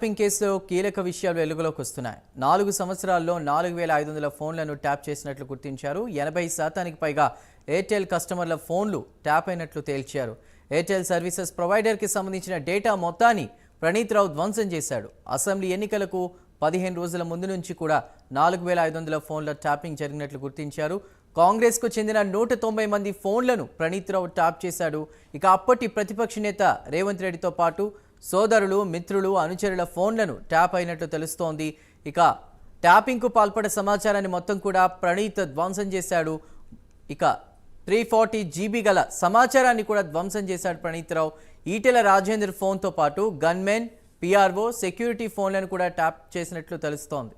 Tapping కేసులో కీలక విషయాలు వెలుగులోకి వస్తున్నాయి. 4 సంవత్సరాల్లో 4500 ఫోన్లను ట్యాప్ చేసినట్లు గుర్తించారు. 80% పైగా ఎయిర్టెల్ కస్టమర్ల ఫోన్లు ట్యాప్ అయినట్లు తేల్చారు. ఎయిర్టెల్ సర్వీసెస్ ప్రొవైడర్కి సంబంధించిన డేటా మొత్తాన్ని ప్రణీత్ రావు ధ్వంసం చేశాడు. అసెంబ్లీ ఎన్నికలకు 15 రోజుల ముందు నుంచి కూడా 4500 ఫోన్ల ట్యాపింగ్ జరిగినట్లు గుర్తించారు. కాంగ్రెస్కు చెందిన 190 మంది ఫోన్లను ప్రణీత్ రావు ట్యాప్ చేశాడు. ఇక అప్పటి ప్రతిపక్ష నేత రేవంత్ రెడ్డితో పాటు సోదరులు, మిత్రులు, అనుచరుల ఫోన్లను ట్యాప్ అయినట్లు తెలుస్తోంది. ఇక ట్యాపింగ్కు పాల్పడే సమాచారాన్ని మొత్తం కూడా ప్రణీత్ ధ్వంసం చేశాడు. ఇక 340 GB గల సమాచారాన్ని కూడా ధ్వంసం చేశాడు ప్రణీత్ రావు. ఈటెల రాజేందర్ ఫోన్తో పాటు గన్మెన్, పిఆర్ఓ, సెక్యూరిటీ ఫోన్లను కూడా ట్యాప్ చేసినట్లు తెలుస్తోంది.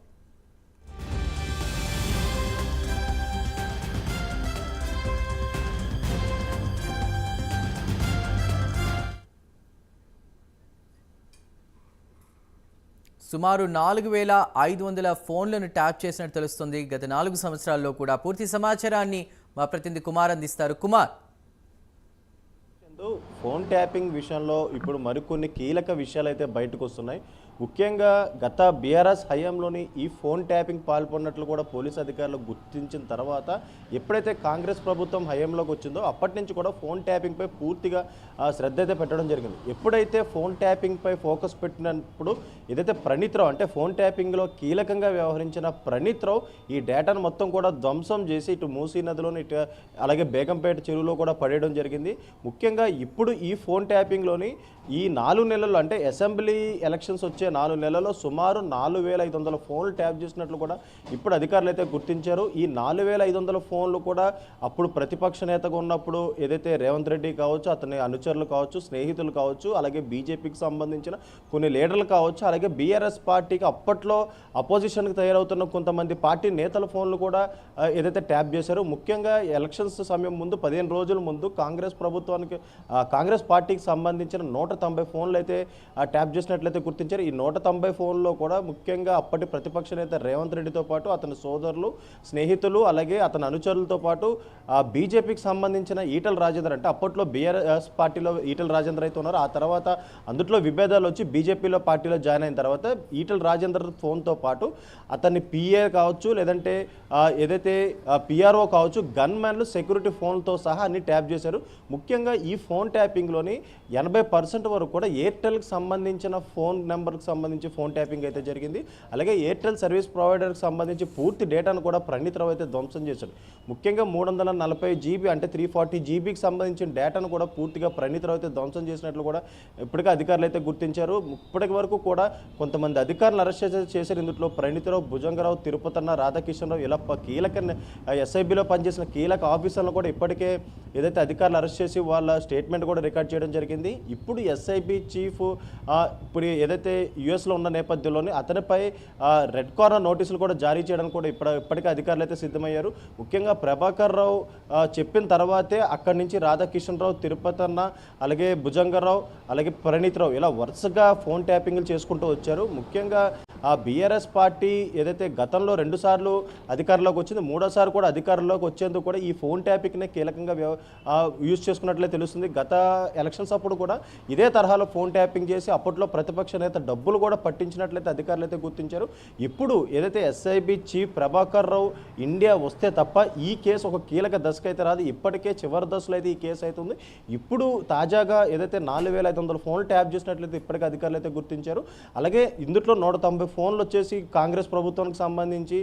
సుమారు 4500 ఫోన్లను ట్యాప్ చేసినట్టు తెలుస్తుంది. గత 4 సంవత్సరాల్లో కూడా పూర్తి సమాచారాన్ని మా ప్రతినిధి కుమార్ అందిస్తారు. కుమార్, ఫోన్ ట్యాపింగ్ విషయంలో ఇప్పుడు మరికొన్ని కీలక విషయాలు అయితే బయటకు వస్తున్నాయి. ముఖ్యంగా గత బీఆర్ఎస్ హయాంలోని ఈ ఫోన్ ట్యాపింగ్ పాల్పడినట్లు కూడా పోలీసు అధికారులు గుర్తించిన తర్వాత ఎప్పుడైతే కాంగ్రెస్ ప్రభుత్వం హయాంలోకి వచ్చిందో అప్పటి నుంచి కూడా ఫోన్ ట్యాపింగ్పై పూర్తిగా శ్రద్ధ అయితే పెట్టడం జరిగింది. ఎప్పుడైతే ఫోన్ ట్యాపింగ్పై ఫోకస్ పెట్టినప్పుడు ఏదైతే ప్రణీత్ రావు అంటే ఫోన్ ట్యాపింగ్లో కీలకంగా వ్యవహరించిన ప్రణీత్ రావు ఈ డేటాను మొత్తం కూడా ధ్వంసం చేసి ఇటు మూసీ నదిలోని ఇటు అలాగే బేగంపేట చెరువులో కూడా పడేయడం జరిగింది. ముఖ్యంగా ఇప్పుడు ఈ ఫోన్ ట్యాపింగ్లోని ఈ 4 నెలల్లో అంటే అసెంబ్లీ ఎలక్షన్స్ వచ్చే 4 నెలల్లో సుమారు 4500 ఫోన్లు ట్యాప్ చేసినట్లు కూడా ఇప్పుడు అధికారులు అయితే గుర్తించారు. ఈ 4500 ఫోన్లు కూడా అప్పుడు ప్రతిపక్ష నేతగా ఉన్నప్పుడు ఏదైతే రేవంత్ రెడ్డి కావచ్చు, అతని అనుచరులు కావచ్చు, స్నేహితులు కావచ్చు, అలాగే బీజేపీకి సంబంధించిన కొన్ని లీడర్లు కావచ్చు, అలాగే బీఆర్ఎస్ పార్టీకి అప్పట్లో అపోజిషన్కి తయారవుతున్న కొంతమంది పార్టీ నేతల ఫోన్లు కూడా ఏదైతే ట్యాప్ చేశారో ముఖ్యంగా ఎలక్షన్స్ సమయం ముందు 15 రోజుల ముందు కాంగ్రెస్ పార్టీకి సంబంధించిన 190 ఫోన్లు అయితే ట్యాప్ చేసినట్లయితే గుర్తించారు. ఈ 190 ఫోన్లో కూడా ముఖ్యంగా అప్పటి ప్రతిపక్ష నేత రేవంత్ రెడ్డితో పాటు అతని సోదరులు, స్నేహితులు, అలాగే అతని అనుచరులతో పాటు బీజేపీకి సంబంధించిన ఈటెల రాజేందర్ అంటే అప్పట్లో బీఆర్ఎస్ పార్టీలో ఈటెల రాజేందర్ అయితే ఉన్నారు. ఆ తర్వాత అందులో విభేదాలు వచ్చి బీజేపీలో పార్టీలో జాయిన్ అయిన తర్వాత ఈటెల రాజేందర్ ఫోన్తో పాటు అతన్ని పిఏ కావచ్చు, లేదంటే ఏదైతే పిఆర్ఓ కావచ్చు, గన్ మ్యాన్లు, సెక్యూరిటీ ఫోన్తో సహా అన్ని ట్యాప్ చేశారు. ముఖ్యంగా ఈ ఫోన్ ట్యాపింగ్లోని 80% వరకు కూడా ఎయిర్టెల్కి సంబంధించిన ఫోన్ నెంబర్కి సంబంధించి ఫోన్ ట్యాపింగ్ అయితే జరిగింది. అలాగే ఎయిర్టెల్ సర్వీస్ ప్రొవైడర్కి సంబంధించి పూర్తి డేటాను కూడా ప్రణీత్ రావు అయితే ధ్వంసం చేశాడు. ముఖ్యంగా 340 GB అంటే 340 GBకి సంబంధించిన డేటాను కూడా పూర్తిగా ప్రణీత్ రావు అయితే ధ్వంసం చేసినట్లు కూడా ఇప్పటికే అధికారులు అయితే గుర్తించారు. ఇప్పటి వరకు కూడా కొంతమంది అధికారులు అరెస్ట్ చేశారు. ఇందులో ప్రణీత్ రావు, భుజంగరావు, తిరుపతన్న, రాధాకిషన్ రావు ఇలా కీలక ఎస్ఐబిలో పనిచేసిన కీలక ఆఫీసర్లను కూడా ఇప్పటికే ఏదైతే అధికారులు అరెస్ట్ చేసి వాళ్ళ స్టేట్మెంట్ కూడా రికార్డ్ చేయడం జరిగింది. ఇప్పుడు ఎస్ఐబి చీఫ్ ఇప్పుడు ఏదైతే యుఎస్లో ఉన్న నేపథ్యంలోనే అతనిపై రెడ్ కార్నర్ నోటీసులు కూడా జారీ చేయడానికి కూడా ఇప్పటికే అధికారులు అయితే సిద్ధమయ్యారు. ముఖ్యంగా ప్రభాకర్ రావు చెప్పిన తర్వాతే అక్కడి నుంచి రాధాకిషన్ రావు, తిరుపతన్న, అలాగే భుజంగరావు, అలాగే ప్రణీత్ రావు ఇలా వరుసగా ఫోన్ ట్యాపింగ్లు చేసుకుంటూ వచ్చారు. ముఖ్యంగా బీఆర్ఎస్ పార్టీ ఏదైతే గతంలో 2 సార్లు అధికారంలోకి వచ్చింది, 3వ కూడా అధికారంలోకి వచ్చేందుకు కూడా ఈ ఫోన్ ట్యాపింగ్నే కీలకంగా యూజ్ చేసుకున్నట్లే తెలుస్తుంది. గత ఎలక్షన్స్ అప్పుడు కూడా ఇదే తరహాలో ఫోన్ ట్యాపింగ్ చేసి అప్పట్లో ప్రతిపక్ష నేత డబ్బులు కూడా పట్టించినట్లయితే అధికారులు అయితే గుర్తించారు. ఇప్పుడు ఏదైతే SIB chief Prabhakar Rao India వస్తే తప్ప ఈ కేసు ఒక కీలక దశకు అయితే రాదు. ఇప్పటికే చివరి దశలో అయితే ఈ కేసు అవుతుంది. ఇప్పుడు తాజాగా ఏదైతే 4500 ఫోన్లు ట్యాప్ చేసినట్లయితే ఇప్పటికే అధికారులు అయితే గుర్తించారు. అలాగే ఇందులో 190 ఫోన్లు వచ్చేసి కాంగ్రెస్ ప్రభుత్వానికి సంబంధించి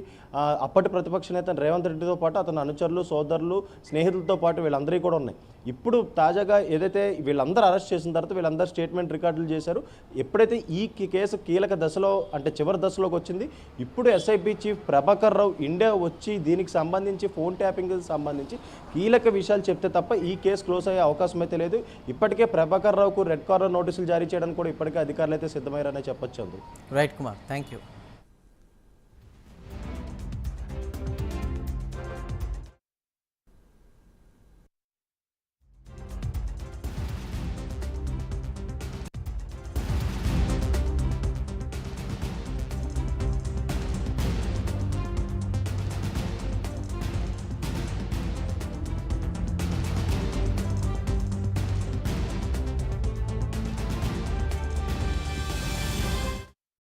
అప్పటి ప్రతిపక్ష నేత రేవంత్ రెడ్డితో పాటు అతని అనుచరులు, సోదరులు, స్నేహితులతో పాటు వీళ్ళందరికీ కూడా ఉన్నాయి. ఇప్పుడు తాజాగా ఏదైతే వీళ్ళందరూ అరెస్ట్ చేసిన తర్వాత వీళ్ళందరూ స్టేట్మెంట్ రికార్డులు చేశారు. ఎప్పుడైతే ఈ కేసు కీలక దశలో అంటే చివరి దశలోకి వచ్చింది, ఇప్పుడు SIB chief Prabhakar Rao India వచ్చి దీనికి సంబంధించి ఫోన్ ట్యాపింగ్ సంబంధించి కీలక విషయాలు చెప్తే తప్ప ఈ కేసు క్లోజ్ అయ్యే అవకాశం అయితే లేదు. ఇప్పటికే ప్రభాకర్ రావుకు రెడ్ కార్నర్ నోటీసులు జారీ చేయడానికి కూడా ఇప్పటికే అధికారులు అయితే సిద్ధమయ్యారనే చెప్పొచ్చు. Right Kumar, thank you.